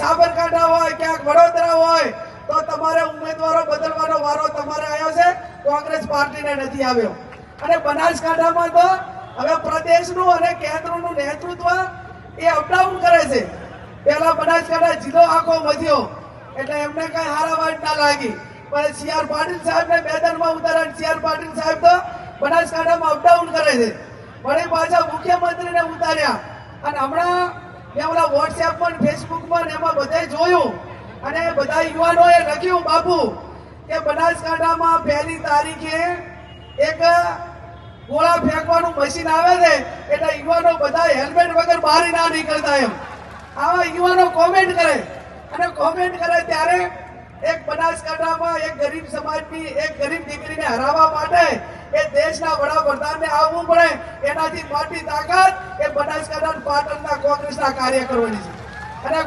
સાબરકાંઠા હોય, ક્યાંક વડોદરા હોય, તો તમારે ઉમેદવારો બદલવાનો વારો તમારે આવ્યો છે, કોંગ્રેસ પાર્ટીને નથી આવ્યો. અને બનાસકાંઠામાં તો હવે પ્રદેશનું અને કેન્દ્રનું નેતૃત્વ એ અપડાઉન કરે છે. પહેલા બનાસકાંઠા જિલ્લો આખો વધ્યો એટલે એમને કઈ હારા વાત ના લાગી, પણ સી.આર. પાટીલ સાહેબને મેદાનમાં ઉતાર્યા. સી.આર. પાટીલ સાહેબ તો બનાસકાંઠામાં અપડાઉન કરે છે, વળી પાછા મુખ્યમંત્રીને ઉતાર્યા. અને હમણાં મેં ઓલા વોટ્સએપમાં ફેસબુકમાં એમાં બધે જોયું અને બધા યુવાનોએ લખ્યું બાપુ કે બનાસકાંઠામાં 1 તારીખે એક ગોળા ફેંકવાનું મશીન આવે છે એટલે યુવાનો બધા હેલ્મેટ વગર બહાર ના નીકળતા. એમ આવા યુવાનો કોમેન્ટ કરે અને કોમેન્ટ કરે ત્યારે એક બનાસકાંઠામાં એક ગરીબ સમાજની એક ગરીબ દીકરીને હરાવવા માટે એ દેશના વડાપ્રધાનને આવવું પડે, એનાથી મોટી તાકાત એ બનાસકાંઠા પાટણના કોંગ્રેસના કાર્યકરોની છે. અને